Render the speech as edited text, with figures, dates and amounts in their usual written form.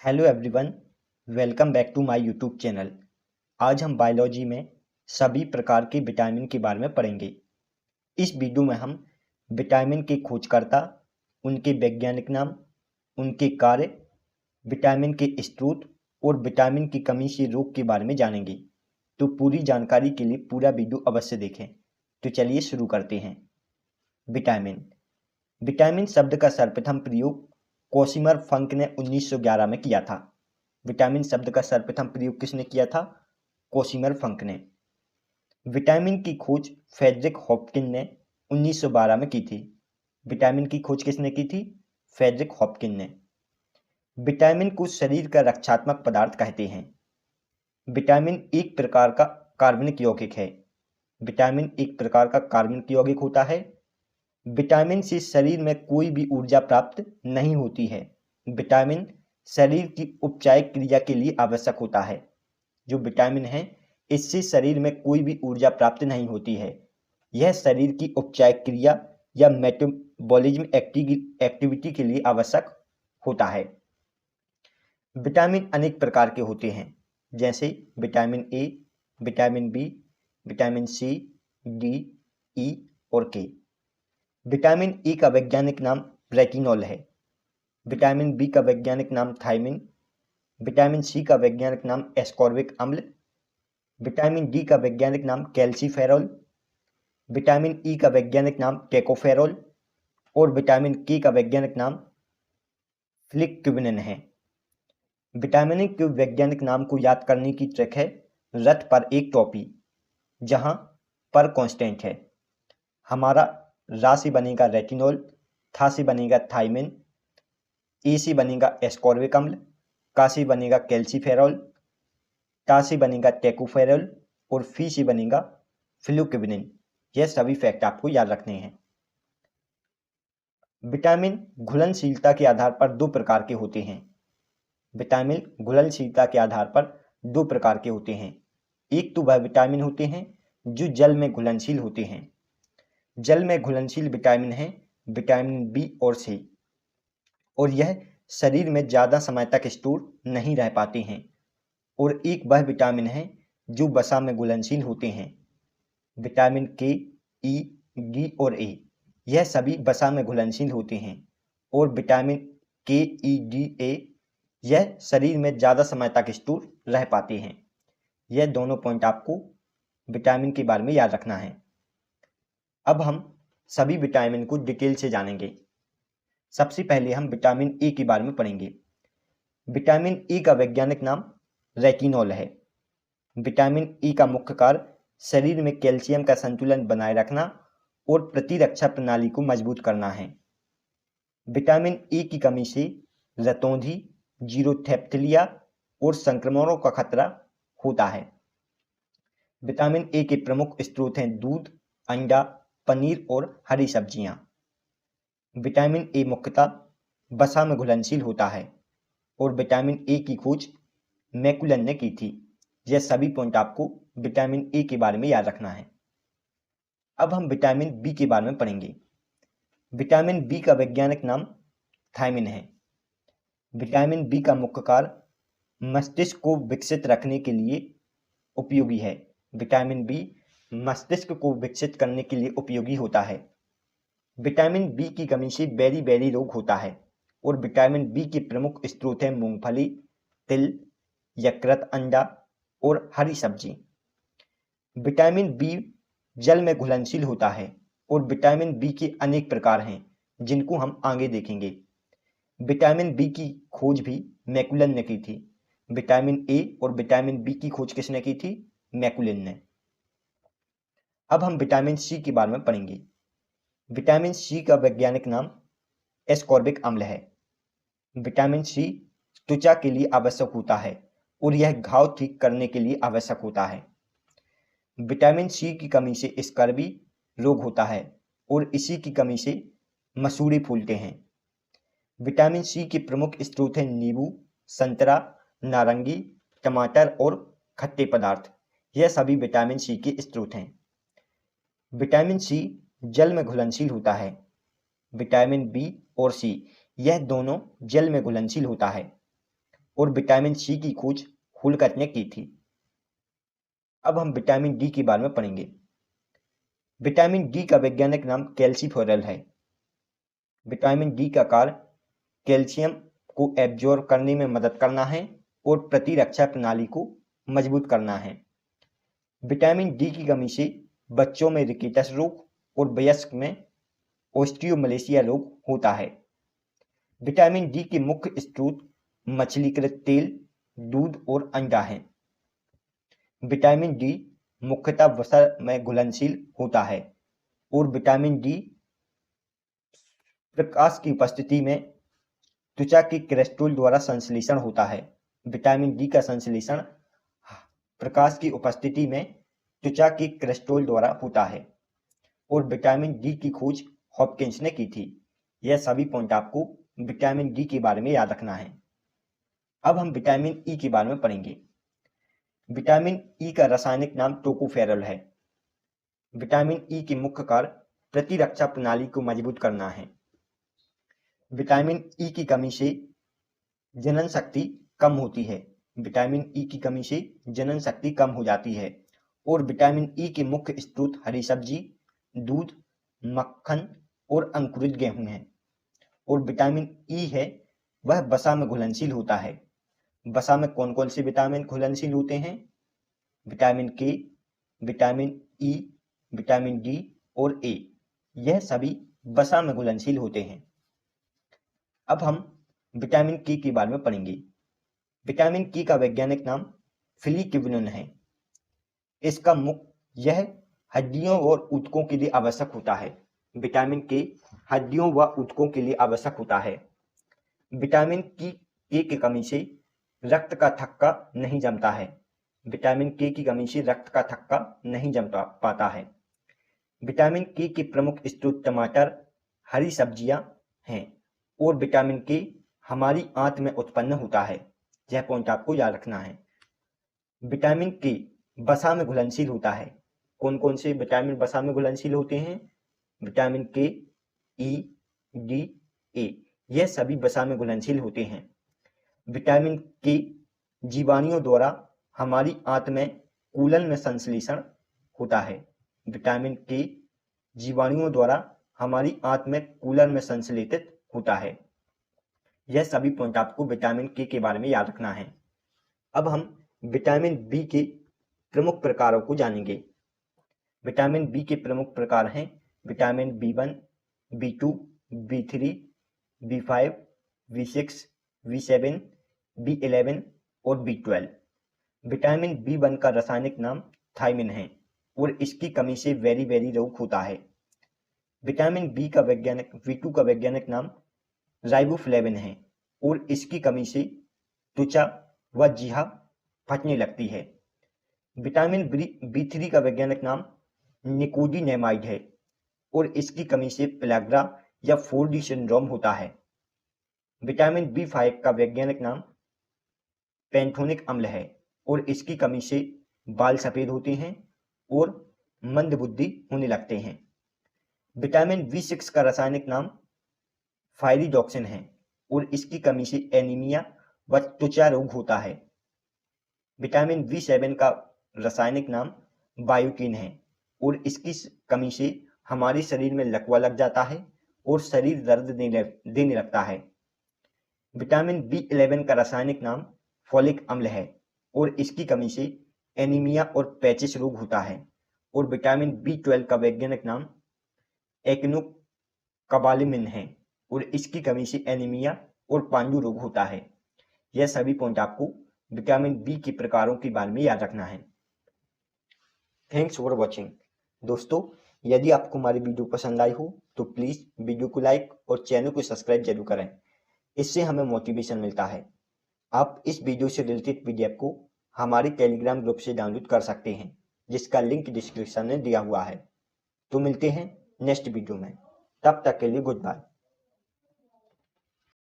Hello everyone, welcome back to my YouTube channel. आज हम biology में सभी प्रकार के विटामिन के बारे में पढ़ेंगे। इस वीडियो में हम विटामिन के खोजकर्ता, उनके वैज्ञानिक नाम, उनके कार्य, विटामिन के स्रोत और विटामिन की कमी से रोग के बारे में जानेंगे। तो पूरी जानकारी के लिए पूरा वीडियो अवश्य देखें। तो चलिए शुरू करते हैं। विटामिन विटामिन शब्द का सर्वप्रथम प्रयोग कोसिमर फंक ने 1911 में किया था। विटामिन शब्द का सर्वप्रथम प्रयोग किसने किया था? कोसिमर फंक ने। विटामिन की खोज फ्रेडरिक हॉपकिन ने 1912 में की थी। विटामिन की खोज किसने की थी? फ्रेडरिक हॉपकिन ने। विटामिन को शरीर का रक्षात्मक पदार्थ कहते हैं। विटामिन एक प्रकार का कार्बनिक यौगिक है। विटामिन एक प्रकार का कार्बनिक यौगिक होता है। विटामिन से शरीर में कोई भी ऊर्जा प्राप्त नहीं होती है। विटामिन शरीर की उपचायक क्रिया के लिए आवश्यक होता है। जो विटामिन है, इससे शरीर में कोई भी ऊर्जा प्राप्त नहीं होती है। यह शरीर की उपचायक क्रिया या मेटाबॉलिज्म एक्टिविटी के लिए आवश्यक होता है। विटामिन अनेक प्रकार के होते हैं, जैसे vitamin A, vitamin B, vitamin C, D, E और के। विटामिन ए का वैज्ञानिक नाम रेटिनॉल है। विटामिन बी का वैज्ञानिक नाम थायमिन। विटामिन सी का वैज्ञानिक नाम एस्कॉर्बिक अम्ल। विटामिन डी का वैज्ञानिक नाम कैल्सीफेरॉल। विटामिन ई का वैज्ञानिक नाम टेकोफेरॉल और विटामिन के का वैज्ञानिक नाम फ्लिक्विनिन है। विटामिन के वैज्ञानिक नाम को याद करने की ट्रिक है रथ पर एक टोपी, जहां पर कांस्टेंट है। हमारा रा से बनेगा रेटिनॉल, था से बनेगा थायमिन, ए से बनेगा एस्कॉर्बिक अम्ल, का से बनेगा कैल्सीफेरॉल, टा से बनेगा टेकोफेरॉल और फी से बनेगा फ्लुक्विनिन। यह सभी फैक्ट आपको याद रखने हैं। विटामिन घुलनशीलता के आधार पर दो प्रकार के होते हैं। विटामिन घुलनशीलता के आधार पर दो प्रकार के होते हैं। एक तो वह विटामिन होते हैं जो जल में घुलनशील होते हैं। जल में घुलनशील विटामिन है विटामिन बी और सी, और यह शरीर में ज़्यादा समय तक स्टोर नहीं रह पाते हैं। और एक वह विटामिन है जो वसा में घुलनशील होते हैं। विटामिन के, ई, डी और ए, यह सभी वसा में घुलनशील होते हैं। और विटामिन के, ई, डी, ए यह शरीर में ज़्यादा समय तक स्टोर रह पाते हैं। यह दोनों पॉइंट आपको विटामिन के बारे में याद रखना है। अब हम सभी विटामिन को डिटेल से जानेंगे। सबसे पहले हम विटामिन ए के बारे में पढ़ेंगे। विटामिन ए का वैज्ञानिक नाम रेटिनॉल है। विटामिन ए का मुख्य कार्य शरीर में कैल्शियम का संतुलन बनाए रखना और प्रतिरक्षा प्रणाली को मजबूत करना है। विटामिन ए की कमी से रतौंधी, जीरोथेप्थिलिया और संक्रमणों का खतरा होता है। विटामिन ए के प्रमुख स्रोत हैं दूध, अंडा, पनीर और हरी सब्जियां। विटामिन ए मुख्यतः वसा में घुलनशील होता है और विटामिन ए की खोज मैकुलन ने की थी। यह सभी पॉइंट आपको विटामिन ए के बारे में याद रखना है। अब हम विटामिन बी के बारे में पढ़ेंगे। विटामिन बी का वैज्ञानिक नाम थायमिन है। विटामिन बी का मुख्य कार्य मस्तिष्क को विकसित रखने के लिए उपयोगी है। विटामिन बी मस्तिष्क को विकसित करने के लिए उपयोगी होता है। विटामिन बी की कमी से बेरी रोग होता है। और विटामिन बी के प्रमुख स्रोत हैं मूंगफली, तिल, यकृत, अंडा और हरी सब्जी। विटामिन बी जल में घुलनशील होता है और विटामिन बी के अनेक प्रकार हैं जिनको हम आगे देखेंगे। विटामिन बी की खोज भी मैकुलन ने की थी। विटामिन ए और विटामिन बी की खोज किसने की थी? मैकुलन ने। अब हम विटामिन सी के बारे में पढ़ेंगे। विटामिन सी का वैज्ञानिक नाम एस्कॉर्बिक अम्ल है। विटामिन सी त्वचा के लिए आवश्यक होता है और यह घाव ठीक करने के लिए आवश्यक होता है। विटामिन सी की कमी से स्कर्वी रोग होता है और इसी की कमी से मसूड़े फूलते हैं। विटामिन सी के प्रमुख स्रोत हैं नींबू, संतरा, नारंगी, टमाटर और खट्टे पदार्थ। यह सभी विटामिन सी के स्रोत हैं। विटामिन सी जल में घुलनशील होता है। विटामिन बी और सी यह दोनों जल में घुलनशील होता है। और विटामिन सी की खोज हुलकट ने की थी। अब हम विटामिन डी के बारे में पढ़ेंगे। विटामिन डी का वैज्ञानिक नाम कैल्सीफेरॉल है। विटामिन डी का कार्य कैल्शियम को एब्जॉर्ब करने में मदद करना है और प्रतिरक्षा प्रणाली को मजबूत करना है। विटामिन डी की कमी से बच्चों में रिकेटस रोग और वयस्क में ऑस्टियोमलेशिया रोग होता है। विटामिन डी के मुख्य स्रोत मछलीकृत तेल, दूध और अंडा हैं। विटामिन डी मुख्यतः वसा में घुलनशील होता है और विटामिन डी प्रकाश की उपस्थिति में त्वचा के क्रिस्टल द्वारा संश्लेषण होता है। विटामिन डी का संश्लेषण प्रकाश की उपस्थिति में त्वचा के क्रिस्टल द्वारा होता है और विटामिन डी की खोज हॉपकिंस ने की थी। यह सभी पॉइंट आपको विटामिन डी के बारे में याद रखना है। अब हम विटामिन ई के बारे में पढ़ेंगे। विटामिन ई का रासायनिक नाम टोकोफेरॉल है। विटामिन ई के मुख्य कार्य प्रतिरक्षा प्रणाली को मजबूत करना है। विटामिन ई की कमी से जनन शक्ति कम होती है। विटामिन ई की कमी से जनन शक्ति कम हो जाती है और विटामिन ई के मुख्य स्रोत हरी सब्जी, दूध, मक्खन और अंकुरित गेहूं हैं। और विटामिन ई है वह वसा में घुलनशील होता है। वसा में कौन कौन से विटामिन घुलनशील होते हैं? विटामिन के, विटामिन ई, विटामिन डी और ए, यह सभी वसा में घुलनशील होते हैं। अब हम विटामिन के बारे में पढ़ेंगे। विटामिन के का वैज्ञानिक नाम फिलिक्विनोन है। इसका मुख्य यह हड्डियों और ऊतकों के लिए आवश्यक होता है। विटामिन के हड्डियों व ऊतकों के लिए आवश्यक होता है। विटामिन के की कमी से रक्त का थक्का नहीं जमता है। विटामिन के की कमी से रक्त का थक्का नहीं जम पाता है। विटामिन के प्रमुख स्रोत टमाटर, हरी सब्जियां हैं और विटामिन के हमारी आंत में उत्पन्न होता है। यह पॉइंट आपको याद रखना है। विटामिन के वसा में घुलनशील होता है। कौन कौन से विटामिन वसा में घुलनशील होते हैं? विटामिन के, ई, डी, ए, यह सभी वसा में घुलनशील होते हैं। विटामिन के जीवाणुओं द्वारा हमारी आंत में कूलन में संश्लेषण होता है। विटामिन के जीवाणुओं द्वारा हमारी आंत में कूलन में संश्लेषित होता है। यह सभी पॉइंट आपको विटामिन के बारे में याद रखना है। अब हम विटामिन बी के प्रमुख प्रकारों को जानेंगे। विटामिन बी के प्रमुख प्रकार हैं vitamin B1, B2, B3, B5, B6, B7, B11 और B12। विटामिन B1 का रासायनिक नाम थायमिन है और इसकी कमी से वेरी रोग होता है। विटामिन B2 का वैज्ञानिक नाम राइबोफ्लेविन है और इसकी कमी से त्वचा व जीहा फटने लगती है। विटामिन B3 का वैज्ञानिक नाम निकोटिनेमाइड है और इसकी कमी से पेलाग्रा या 4D सिंड्रोम होता है। विटामिन B5 का वैज्ञानिक नाम पैंथोनिक अम्ल है और इसकी कमी से बाल सफेद होते हैं और मंदबुद्धि होने लगते हैं। विटामिन B6 का रासायनिक नाम फायरिडॉक्सिन है और इसकी कमी से एनीमिया व त्वचा रोग होता है। विटामिन B7 का रासायनिक नाम बायोटिन है और इसकी कमी से हमारे शरीर में लकवा लग जाता है और शरीर दर्द देने लगता है। विटामिन B11 का रासायनिक नाम फोलिक अम्ल है और इसकी कमी से एनीमिया और पैचिस रोग होता है। और विटामिन B12 का वैज्ञानिक नाम एक्नोकबालिमिन है और इसकी कमी से एनीमिया और पांडु रोग होता है। यह सभी पॉइंट आपको विटामिन बी के प्रकारों के बारे में याद रखना है। Thanks for watching. दोस्तों, यदि आपको हमारी वीडियो पसंद आई हो तो प्लीज़ वीडियो को लाइक और चैनल को सब्सक्राइब जरूर करें। इससे हमें मोटिवेशन मिलता है। आप इस वीडियो से रिलेटेड PDF को हमारे टेलीग्राम ग्रुप से डाउनलोड कर सकते हैं, जिसका लिंक डिस्क्रिप्शन में दिया हुआ है। तो मिलते हैं नेक्स्ट वीडियो में। तब तक के लिए गुड बाय।